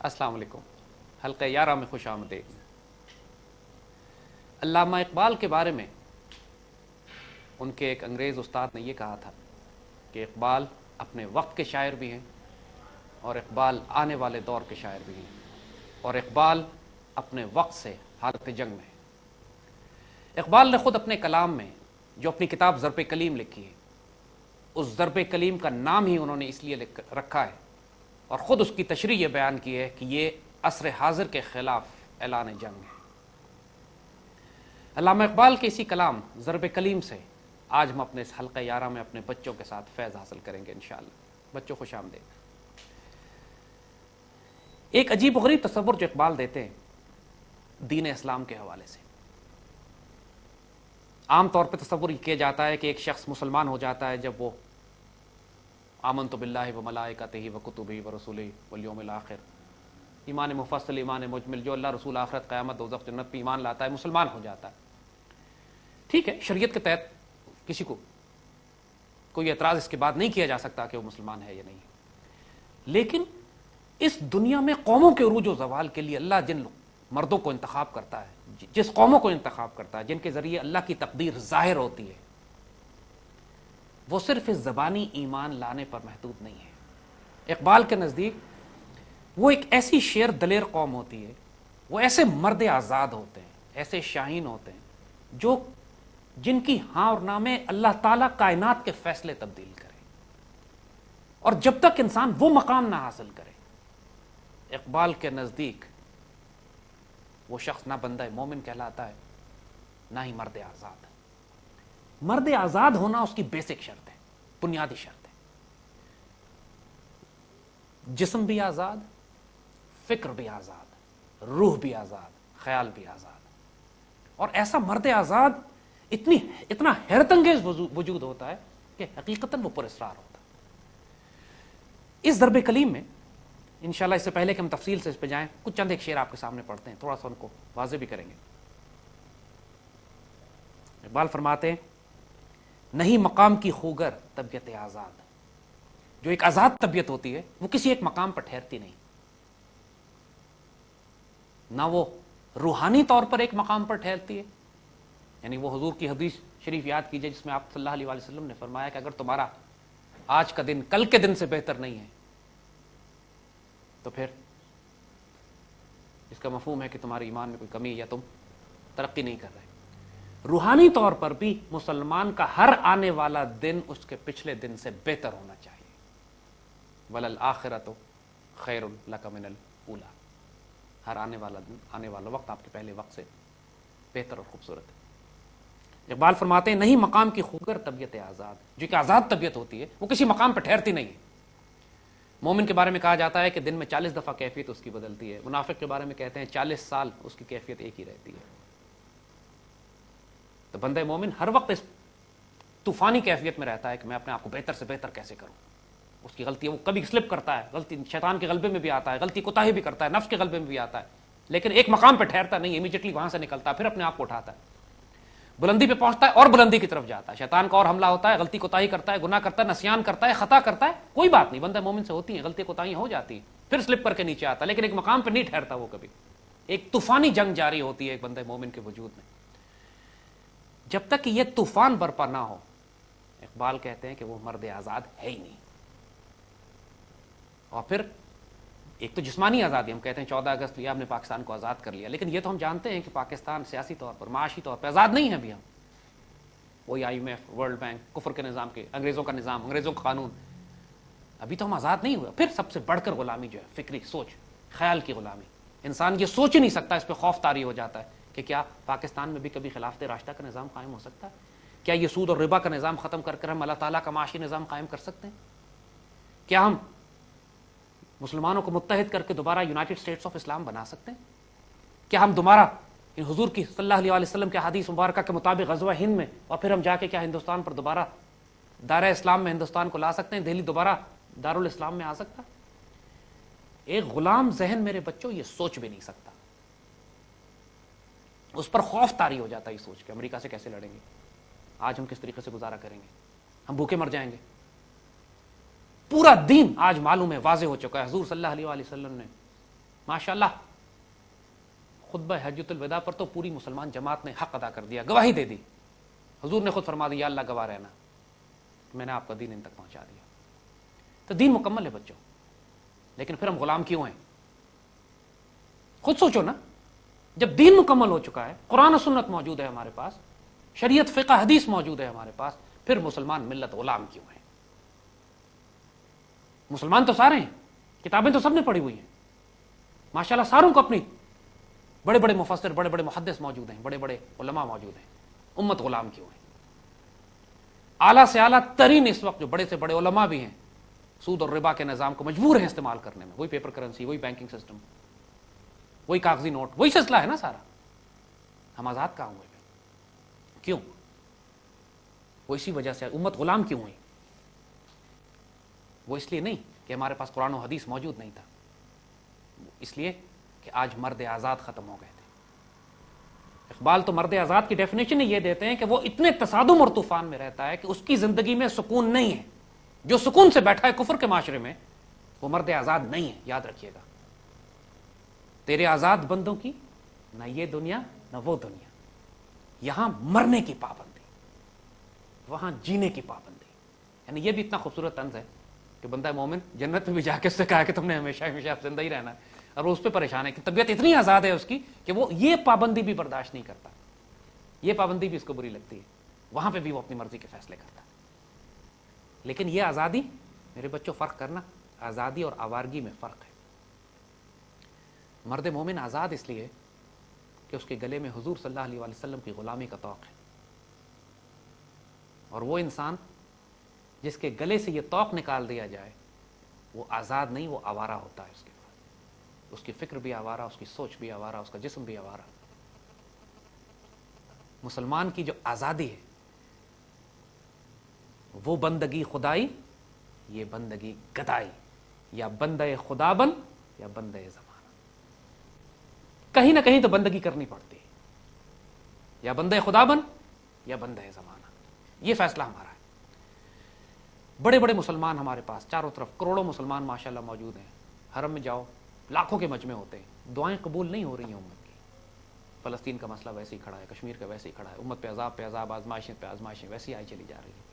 السلام علیکم۔ حلقہ 11 میں خوش آمدید۔ علامہ اقبال کے بارے میں ان کے ایک انگریز استاد نے یہ کہا تھا کہ اقبال اپنے وقت کے شاعر بھی ہیں اور اقبال آنے والے دور کے شاعر بھی ہیں، اور اقبال اپنے وقت سے حالت جنگ میں ہے۔ اقبال نے خود اپنے کلام میں جو اپنی کتاب ضرب کلیم لکھی ہے، اس ضرب کلیم کا نام ہی انہوں نے اس لیے رکھا ہے اور خود اس کی تشریح یہ بیان کی ہے کہ یہ عصر حاضر کے خلاف اعلان جنگ ہے۔ علامہ اقبال کے اسی کلام ضرب کلیم سے آج ہم اپنے اس حلقہ 11 میں اپنے بچوں کے ساتھ فیض حاصل کریں گے انشاءاللہ۔ بچوں خوش آمدید۔ ایک عجیب و غریب تصور جو اقبال دیتے ہیں دین اسلام کے حوالے سے، عام طور پہ تصور یہ کیا جاتا ہے کہ ایک شخص مسلمان ہو جاتا ہے جب وہ آمنت باللہ و ملائکتہ و کتبہ و رسلہ والیوم الآخر، ایمان مفصل، ایمان مجمل، جو اللہ رسول آخرت قیامت دوزخ جنت پہ ایمان لاتا ہے مسلمان ہو جاتا ہے۔ ٹھیک ہے، شریعت کے تحت کسی کو کوئی اعتراض اس کے بعد نہیں کیا جا سکتا کہ وہ مسلمان ہے یا نہیں، لیکن اس دنیا میں قوموں کے عروج و زوال کے لیے اللہ جن مردوں کو انتخاب کرتا ہے، جس قوموں کو انتخاب کرتا ہے، جن کے ذریعے اللہ کی تقدیر ظاہر ہوتی ہے، وہ صرف اس زبانی ایمان لانے پر محدود نہیں ہے۔ اقبال کے نزدیک وہ ایک ایسی شیر دلیر قوم ہوتی ہے، وہ ایسے مرد آزاد ہوتے ہیں، ایسے شاہین ہوتے ہیں جو جن کی ہاں اور نہ میں اللہ تعالیٰ کائنات کے فیصلے تبدیل کرے، اور جب تک انسان وہ مقام نہ حاصل کرے، اقبال کے نزدیک وہ شخص نہ بندہ مومن کہلاتا ہے نہ ہی مرد آزاد۔ مرد آزاد ہونا اس کی بیسک شرط ہے، بنیادی شرط ہے۔ جسم بھی آزاد، فکر بھی آزاد، روح بھی آزاد، خیال بھی آزاد، اور ایسا مرد آزاد اتنا حیرت انگیز وجود ہوتا ہے کہ حقیقتاً وہ پر اسرار ہوتا ہے۔ اس ضرب کلیم میں انشاءاللہ، اس سے پہلے کہ ہم تفصیل سے اس پہ جائیں، کچھ چند ایک شعر آپ کے سامنے پڑھتے ہیں، تھوڑا سا ان کو واضح بھی کریں گے۔ اقبال فرماتے ہیں، نہیں مقام کی خوگر طبیعت آزاد، جو ایک آزاد طبیعت ہوتی ہے وہ کسی ایک مقام پر ٹھہرتی نہیں، نہ وہ روحانی طور پر ایک مقام پر ٹھہرتی ہے، یعنی وہ حضور کی حدیث شریف یاد کیجئے جس میں آپ صلی اللہ علیہ وسلم نے فرمایا کہ اگر تمہارا آج کا دن کل کے دن سے بہتر نہیں ہے تو پھر اس کا مفہوم ہے کہ تمہارے ایمان میں کوئی کمی ہے یا تم ترقی نہیں کر رہے۔ روحانی طور پر بھی مسلمان کا ہر آنے والا دن اس کے پچھلے دن سے بہتر ہونا چاہیے۔ وَلَلْآخِرَةُ خَيْرٌ لَكَ مِنَ الْأُولَىٰ، ہر آنے والا دن، آنے والا وقت آپ کے پہلے وقت سے بہتر اور خوبصورت ہے۔ اقبال فرماتے ہیں، نہیں مقام کی خوگر طبیعت آزاد، جو کہ آزاد طبیعت ہوتی ہے وہ کسی مقام پر ٹھہرتی نہیں ہے۔ مومن کے بارے میں کہا جاتا ہے کہ دن میں 40 دفعہ کیفیت اس کی بدلتی ہے، منافق کے بارے میں کہتے ہیں 40 سال اس کی کیفیت ایک ہی رہتی ہے۔ تو بندہ مومن ہر وقت اس طوفانی کیفیت میں رہتا ہے کہ میں اپنے آپ کو بہتر سے بہتر کیسے کروں۔ اس کی غلطی ہے، وہ کبھی سلپ کرتا ہے، غلطی شیطان کے غلبے میں بھی آتا ہے، غلطی کوتاہی بھی کرتا ہے، نفس کے غلبے میں بھی آتا ہے، لیکن ایک مقام پہ ٹھہرتا نہیں، امیڈیٹلی وہاں سے نکلتا ہے، پھر اپنے آپ کو اٹھاتا ہے، بلندی پہ پہنچتا ہے اور بلندی کی طرف جاتا ہے۔ شیطان کا اور حملہ ہوتا ہے، غلطی کوتاہی کرتا ہے، گناہ کرتا ہے، نسیان کرتا ہے، خطا کرتا ہے، کوئی بات نہیں، بندہ مومن سے ہوتی ہیں غلطی کوتاہیاں ہو جاتی ہیں، پھر سلپ کر کے نیچے آتا ہے، لیکن ایک مقام پہ نہیں ٹھہرتا وہ کبھی۔ ایک طوفانی جنگ جاری ہوتی ہے ایک بندہ مومن کے وجود میں، جب تک کہ یہ طوفان برپا نہ ہو، اقبال کہتے ہیں کہ وہ مرد آزاد ہے ہی نہیں۔ اور پھر ایک تو جسمانی آزادی، ہم کہتے ہیں 14 اگست لیا ہم نے پاکستان کو آزاد کر لیا، لیکن یہ تو ہم جانتے ہیں کہ پاکستان سیاسی طور پر، معاشی طور پر آزاد نہیں ہے ابھی۔ ہم وہی IMF، ورلڈ بینک، کفر کے نظام کے، انگریزوں کا نظام، انگریزوں کا قانون، ابھی تو ہم آزاد نہیں ہوئے۔ پھر سب سے بڑھ کر غلامی جو ہے فکری سوچ، خیال کی غلامی، انسان یہ سوچ ہی نہیں سکتا، اس پہ خوف طاری ہو جاتا ہے کہ کیا پاکستان میں بھی کبھی خلافت راشدہ کا نظام قائم ہو سکتا ہے؟ کیا یہ سود اور ربا کا نظام ختم کر کر ہم اللہ تعالیٰ کا معاشی نظام قائم کر سکتے ہیں؟ کیا ہم مسلمانوں کو متحد کر کے دوبارہ یونائٹڈ اسٹیٹس آف اسلام بنا سکتے ہیں؟ کیا ہم دوبارہ حضور کی صلی اللہ علیہ وسلم کے حدیث مبارکہ کے مطابق غزوہ ہند میں اور پھر ہم جا کے کیا ہندوستان پر دوبارہ دائرہ اسلام میں ہندوستان کو لا سکتے ہیں؟ دہلی دوبارہ دارالاسلام میں آ سکتا؟ ایک غلام ذہن میرے بچوں یہ سوچ بھی نہیں سکتا، اس پر خوف طاری ہو جاتا ہے یہ سوچ کے امریکہ سے کیسے لڑیں گے، آج ہم کس طریقے سے گزارا کریں گے، ہم بھوکے مر جائیں گے۔ پورا دین آج معلوم ہے، واضح ہو چکا ہے، حضور صلی اللہ علیہ وسلم نے ماشاءاللہ خطبہ حجۃ الوداع پر تو پوری مسلمان جماعت نے حق ادا کر دیا، گواہی دے دی. حضور نے خود فرما دیا اللہ گواہ رہنا میں نے آپ کا دین ان تک پہنچا دیا. تو دین مکمل ہے بچوں، لیکن پھر ہم غلام کیوں ہیں؟ خود سوچو نا. جب دین مکمل ہو چکا ہے، قرآن و سنت موجود ہے ہمارے پاس، شریعت فقہ حدیث موجود ہے ہمارے پاس، پھر مسلمان ملت غلام کیوں ہیں؟ مسلمان تو سارے ہیں، کتابیں تو سب نے پڑھی ہوئی ہیں ماشاءاللہ، ساروں کو اپنی بڑے بڑے مفسر، بڑے بڑے محدث موجود ہیں، بڑے بڑے علماء موجود ہیں. امت غلام کیوں ہے؟ اعلیٰ سے اعلیٰ ترین اس وقت جو بڑے سے بڑے علماء بھی ہیں سود اور ربا کے نظام کو مجبور ہیں استعمال کرنے میں. وہی پیپر کرنسی، وہی بینکنگ سسٹم، وہی کاغذی نوٹ، وہی سلسلہ ہے نا سارا. ہم آزاد کہاں ہوئے؟ کیوں؟ وہ اسی وجہ سے امت غلام کیوں ہوئی. وہ اس لیے نہیں کہ ہمارے پاس قرآن و حدیث موجود نہیں تھا، اس لیے کہ آج مرد آزاد ختم ہو گئے تھے. اقبال تو مرد آزاد کی ڈیفینیشن یہ دیتے ہیں کہ وہ اتنے تصادم اور طوفان میں رہتا ہے کہ اس کی زندگی میں سکون نہیں ہے. جو سکون سے بیٹھا ہے کفر کے معاشرے میں وہ مرد آزاد نہیں ہے. یاد رکھیے گا، تیرے آزاد بندوں کی نہ یہ دنیا نہ وہ دنیا. یہاں مرنے کی پابندی، وہاں جینے کی پابندی. یعنی یہ بھی اتنا خوبصورت طنز ہے کہ بندہ مومن جنت میں بھی جا کے اس سے کہا کہ تم نے ہمیشہ ہمیشہ زندہ ہی رہنا ہے، اور وہ اس پہ پریشان ہے کہ طبیعت اتنی آزاد ہے اس کی کہ وہ یہ پابندی بھی برداشت نہیں کرتا. یہ پابندی بھی اس کو بری لگتی ہے، وہاں پہ بھی وہ اپنی مرضی کے فیصلے کرتا ہے. لیکن یہ آزادی، میرے بچوں فرق کرنا، آزادی اور آوارگی میں فرق ہے. مرد مومن آزاد اس لیے کہ اس کے گلے میں حضور صلی اللہ علیہ وسلم کی غلامی کا توق ہے. اور وہ انسان جس کے گلے سے یہ توق نکال دیا جائے وہ آزاد نہیں، وہ آوارہ ہوتا ہے. اس کے بعد اس کی فکر بھی آوارہ، اس کی سوچ بھی آوارہ، اس کا جسم بھی آوارہ. مسلمان کی جو آزادی ہے وہ بندگی خدائی، یہ بندگی گدائی. یا بندہ خدا بن یا بندہ زمانہ. کہیں نہ کہیں تو بندگی کرنی پڑتی ہے. یا بندہ خدا بن یا بندہ زمانہ. یہ فیصلہ ہمارا ہے. بڑے بڑے مسلمان ہمارے پاس چاروں طرف، کروڑوں مسلمان ماشاءاللہ موجود ہیں. حرم میں جاؤ لاکھوں کے مجمع ہوتے ہیں، دعائیں قبول نہیں ہو رہی ہیں امت کی. فلسطین کا مسئلہ ویسے ہی کھڑا ہے، کشمیر کا ویسے ہی کھڑا ہے. امت پہ عذاب، آزمائشیں پہ آزمائشیں ویسے ہی آئی چلی جا رہی ہیں.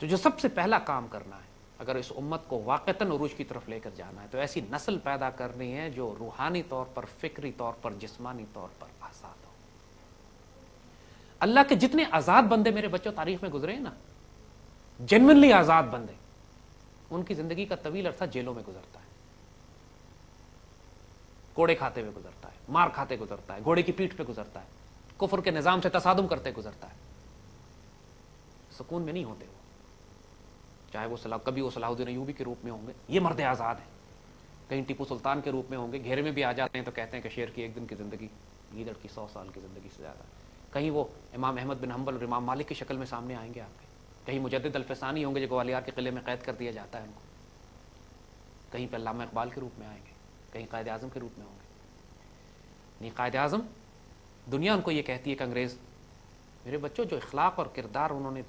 تو جو سب سے پہلا کام کرنا ہے اگر اس امت کو واقعتاً عروج کی طرف لے کر جانا ہے تو ایسی نسل پیدا کرنی ہے جو روحانی طور پر، فکری طور پر، جسمانی طور پر آزاد ہو. اللہ کے جتنے آزاد بندے میرے بچوں تاریخ میں گزرے ہیں نا، جینوئنلی آزاد بندے، ان کی زندگی کا طویل عرصہ جیلوں میں گزرتا ہے، کوڑے کھاتے ہوئے گزرتا ہے، مار کھاتے گزرتا ہے، گھوڑے کی پیٹھ پہ گزرتا ہے، کفر کے نظام سے تصادم کرتے گزرتا ہے. سکون میں نہیں ہوتے وہ، چاہے وہ کبھی وہ صلاح الدین ایوبی کے روپ میں ہوں گے، یہ مرد آزاد ہیں. کہیں ٹیپو سلطان کے روپ میں ہوں گے، گھیرے میں بھی آ جاتے ہیں تو کہتے ہیں کہ شیر کی ایک دن کی زندگی گیدڑ کی 100 سال کی زندگی سے زیادہ. کہیں وہ امام احمد بن حنبل اور امام مالک کی شکل میں سامنے آئیں گے آپ کے. کہیں مجدد الفسانی ہوں گے جو گوالیار کے قلعے میں قید کر دیا جاتا ہے ان کو. کہیں پہ علامہ اقبال کے روپ میں آئیں گے، کہیں قائد اعظم کے روپ میں ہوں گے. نہیں، قائد اعظم دنیا ان کو یہ کہتی ہے کہ انگریز، میرے بچوں جو اخلاق اور کردار انہوں نے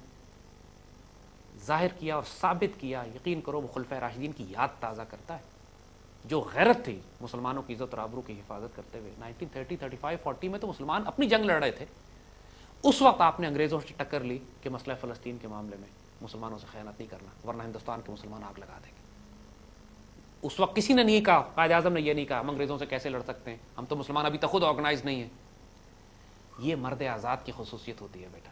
ظاہر کیا اور ثابت کیا، یقین کرو وہ خلفۂ راشدین کی یاد تازہ کرتا ہے. جو غیرت تھی مسلمانوں کی عزت اور آبرو کی حفاظت کرتے ہوئے 1930 35 40 میں تو مسلمان اپنی جنگ لڑ رہے تھے. اس وقت آپ نے انگریزوں سے ٹکر لی کہ مسئلہ فلسطین کے معاملے میں مسلمانوں سے خیانت نہیں کرنا ورنہ ہندوستان کے مسلمان آگ لگا دیں گے. اس وقت کسی نے نہیں کہا، قائد اعظم نے یہ نہیں کہا ہم انگریزوں سے کیسے لڑ سکتے ہیں، ہم تو مسلمان ابھی تک خود آرگنائز نہیں ہیں. یہ مرد آزاد کی خصوصیت ہوتی ہے بیٹا،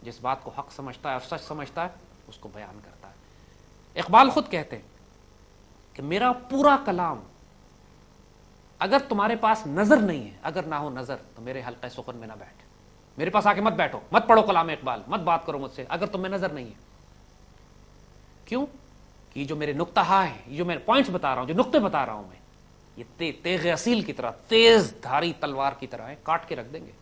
جس بات کو حق سمجھتا ہے اور سچ سمجھتا ہے اس کو بیان کرتا ہے. اقبال خود کہتے ہیں کہ میرا پورا کلام اگر تمہارے پاس نظر نہیں ہے، اگر نہ ہو نظر تو میرے حلقہ سخن میں نہ بیٹھ، میرے پاس آ کے مت بیٹھو، مت پڑھو کلام اقبال، مت بات کرو مجھ سے اگر تمہیں نظر نہیں ہے. کیوں؟ کہ یہ جو میرے نقطہ ہا ہے، یہ جو میں پوائنٹس بتا رہا ہوں، جو نقطے بتا رہا ہوں میں، یہ تیغ اصیل کی طرح، تیز دھاری تلوار کی طرح ہے، کاٹ کے رکھ دیں گے.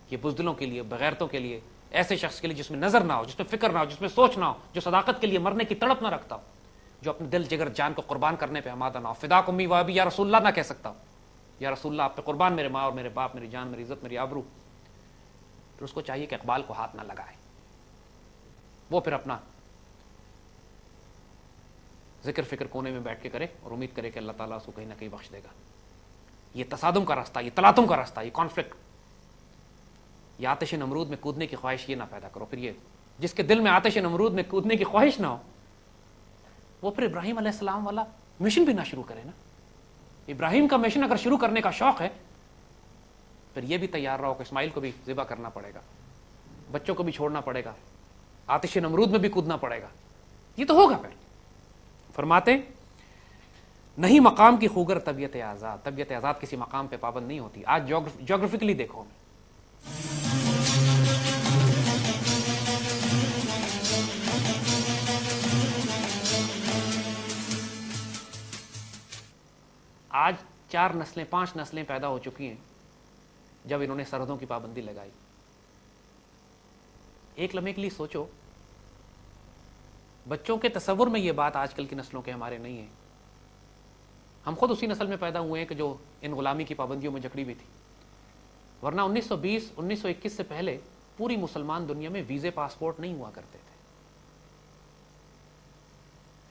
یہ بزدلوں کے لیے، بغیرتوں کے لیے، ایسے شخص کے لیے جس میں نظر نہ ہو، جس میں فکر نہ ہو، جس میں سوچ نہ ہو، جو صداقت کے لیے مرنے کی تڑپ نہ رکھتا ہو، جو اپنے دل جگر جان کو قربان کرنے پہ آمادہ نہ ہو. فداک امی و ابی یا رسول اللہ نہ کہہ سکتا ہو، یا رسول اللہ آپ پہ قربان میرے ماں اور میرے باپ، میری جان، میری عزت، میری آبرو. پھر اس کو چاہیے کہ اقبال کو ہاتھ نہ لگائے. وہ پھر اپنا ذکر فکر کونے میں بیٹھ کے کرے اور امید کرے کہ اللہ تعالیٰ اس کو کہیں نہ کہیں بخش دے گا. یہ تصادم کا راستہ, یہ تلاطم کا راستہ, یہ کانفلکٹ, یہ آتش نمرود میں کودنے کی خواہش یہ نہ پیدا کرو. پھر یہ جس کے دل میں آتش نمرود میں کودنے کی خواہش نہ ہو وہ پھر ابراہیم علیہ السلام والا مشن بھی نہ شروع کرے نا. ابراہیم کا مشن اگر شروع کرنے کا شوق ہے پھر یہ بھی تیار رہو کہ اسماعیل کو بھی ذبح کرنا پڑے گا, بچوں کو بھی چھوڑنا پڑے گا, آتش نمرود میں بھی کودنا پڑے گا. یہ تو ہوگا. پھر فرماتے نہیں مقام کی خوگر طبیعت آزاد. طبیعت آزاد کسی مقام پہ پابند نہیں ہوتی. آج جغرافکلی دیکھو, آج 4 نسلیں 5 نسلیں پیدا ہو چکی ہیں جب انہوں نے سرحدوں کی پابندی لگائی. ایک لمحے کے لیے سوچو, بچوں کے تصور میں یہ بات آج کل کی نسلوں کے ہمارے نہیں ہے. ہم خود اسی نسل میں پیدا ہوئے ہیں کہ جو ان غلامی کی پابندیوں میں جکڑی ہوئی تھی. ورنہ 1920 1921 سے پہلے پوری مسلمان دنیا میں ویزے پاسپورٹ نہیں ہوا کرتے تھے.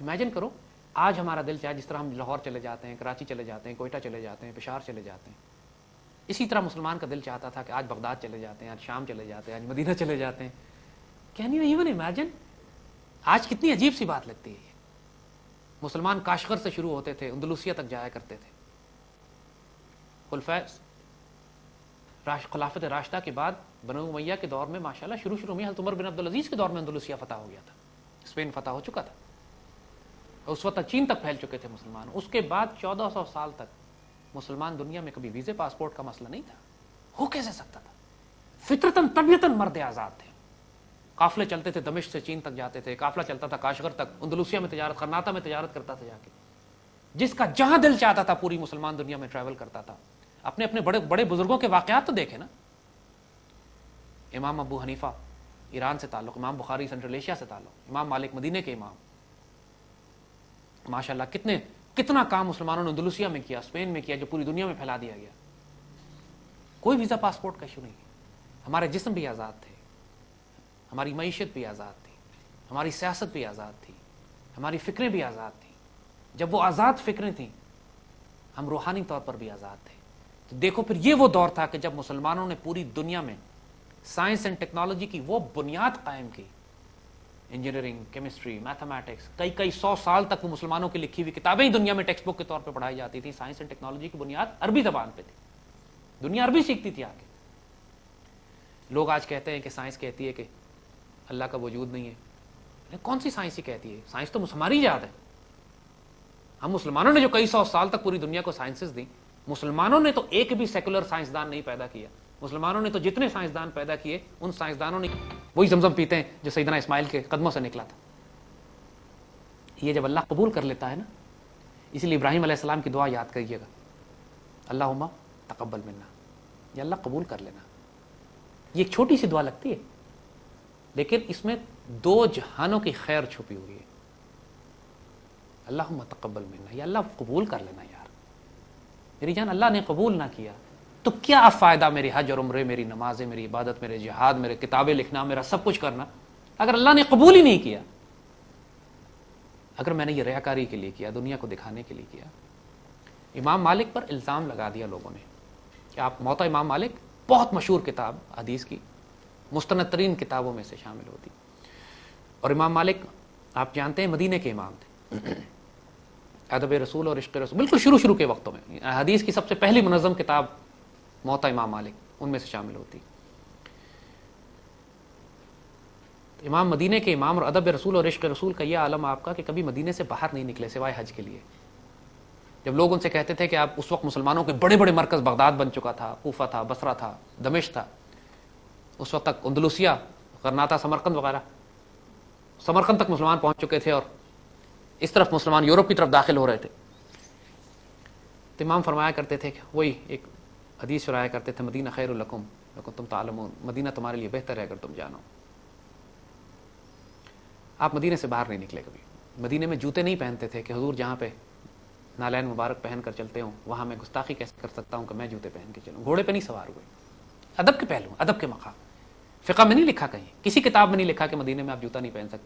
امیجن کرو, آج ہمارا دل چاہے جس طرح ہم لاہور چلے جاتے ہیں, کراچی چلے جاتے ہیں, کوئٹہ چلے جاتے ہیں, پشاور چلے جاتے ہیں, اسی طرح مسلمان کا دل چاہتا تھا کہ آج بغداد چلے جاتے ہیں, آج شام چلے جاتے ہیں, آج مدینہ چلے جاتے ہیں. Can you even imagine? آج کتنی عجیب سی بات لگتی ہے. مسلمان کاشغر سے شروع ہوتے تھے, اندلوسیہ تک جایا کرتے تھے. خلافت راشدہ کے بعد بنو امیہ کے دور میں ماشاءاللہ شروع میں حضرت عمر بن عبدالعزیز کے دور میں اندلوسیہ فتح ہو گیا تھا, اسپین فتح ہو چکا تھا. اس وقت چین تک پھیل چکے تھے مسلمان. اس کے بعد 1400 سال تک مسلمان دنیا میں کبھی ویزے پاسپورٹ کا مسئلہ نہیں تھا. ہو کیسے سکتا تھا؟ فطرتاً طبیعتاً مرد آزاد تھے. قافلے چلتے تھے, دمشق سے چین تک جاتے تھے, قافلہ چلتا تھا کاشغر تک, اندلوسیہ میں تجارت, خرناطہ میں تجارت کرتا تھا جا کے. جس کا جہاں دل چاہتا تھا پوری مسلمان دنیا میں ٹریول کرتا تھا. اپنے اپنے بڑے بڑے بزرگوں کے واقعات تو دیکھیں نا. امام ابو حنیفہ ایران سے تعلق, امام بخاری سنٹرل ایشیا سے تعلق, امام مالک مدینے کے امام. ماشاءاللہ کتنا کام مسلمانوں نے اندلوسیہ میں کیا, اسپین میں کیا, جو پوری دنیا میں پھیلا دیا گیا. کوئی ویزا پاسپورٹ کا ایشو نہیں. ہمارے جسم بھی آزاد تھے, ہماری معیشت بھی آزاد تھی, ہماری سیاست بھی آزاد تھی, ہماری فکریں بھی آزاد تھیں. جب وہ آزاد فکریں تھیں ہم روحانی طور پر بھی آزاد تھے. تو دیکھو پھر یہ وہ دور تھا کہ جب مسلمانوں نے پوری دنیا میں سائنس اینڈ ٹیکنالوجی کی وہ بنیاد قائم کی. انجینئرنگ, کیمسٹری, میتھمیٹکس, کئی 100 سال تک وہ مسلمانوں کی لکھی ہوئی کتابیں ہی دنیا میں ٹیکسٹ بک کے طور پہ پڑھائی جاتی تھی. سائنس اینڈ ٹیکنالوجی کی بنیاد عربی زبان پہ تھی. دنیا عربی سیکھتی تھی آگے. لوگ آج کہتے ہیں کہ سائنس کہتی ہے کہ اللہ کا وجود نہیں ہے. کون سی سائنس ہی کہتی ہے؟ سائنس تو ہماری ایجاد ہے. ہم مسلمانوں نے جو کئی 100 سال تک پوری دنیا کو سائنسز دی, مسلمانوں نے تو ایک بھی سیکولر سائنسدان نہیں پیدا کیا. مسلمانوں نے تو جتنے سائنسدان پیدا کیے ان سائنسدانوں نے وہی زمزم پیتے ہیں جو سیدنا اسماعیل کے قدموں سے نکلا تھا. یہ جب اللہ قبول کر لیتا ہے نا, اسی لیے ابراہیم علیہ السلام کی دعا یاد کریے گا, اللہم تقبل منا, یا اللہ قبول کر لینا. یہ ایک چھوٹی سی دعا لگتی ہے لیکن اس میں 2 جہانوں کی خیر چھپی ہوئی ہے. اللہم تقبل منا, یا اللہ قبول کر لینا. یار میری جان, اللہ نے قبول نہ کیا تو کیا فائدہ میری حج اور عمرے, میری نمازیں, میری عبادت, میرے جہاد, میرے کتابیں لکھنا, میرا سب کچھ کرنا, اگر اللہ نے قبول ہی نہیں کیا. اگر میں نے یہ ریاکاری کے لیے کیا, دنیا کو دکھانے کے لیے کیا. امام مالک پر الزام لگا دیا لوگوں نے کہ آپ موطا امام مالک, بہت مشہور کتاب حدیث کی, مستند ترین کتابوں میں سے شامل ہوتی. اور امام مالک آپ جانتے ہیں مدینے کے امام تھے. ادب رسول اور عشق رسول بالکل شروع کے وقتوں میں حدیث کی سب سے پہلی منظم کتاب موطا امام مالک ان میں سے شامل ہوتی. امام مدینے کے امام اور ادب رسول اور عشق رسول کا یہ عالم آپ کا کہ کبھی مدینے سے باہر نہیں نکلے سوائے حج کے لیے. جب لوگ ان سے کہتے تھے کہ آپ, اس وقت مسلمانوں کے بڑے بڑے مرکز بغداد بن چکا تھا, کوفہ تھا, بصرہ تھا, دمشق تھا, اس وقت تک اندلوسیہ, غرناطہ, سمرقند وغیرہ, سمرقند تک مسلمان پہنچ چکے تھے اور اس طرف مسلمان یورپ کی طرف داخل ہو رہے تھے. تو امام فرمایا کرتے تھے کہ وہی ایک حدیث سنایا کرتے تھے, مدینہ خیر لکم لو کنتم تعلمون, مدینہ تمہارے لیے بہتر ہے اگر تم جانو. آپ مدینے سے باہر نہیں نکلے کبھی. مدینے میں جوتے نہیں پہنتے تھے کہ حضور جہاں پہ نالین مبارک پہن کر چلتے ہوں وہاں میں گستاخی کیسے کر سکتا ہوں کہ میں جوتے پہن کے چلوں. گھوڑے پہ نہیں سوار ہوئے. ادب کے پہلو, ادب کے مقام. فقہ میں نہیں لکھا, کہیں کسی کتاب میں نہیں لکھا کہ مدینے میں آپ جوتا نہیں پہن سکتے.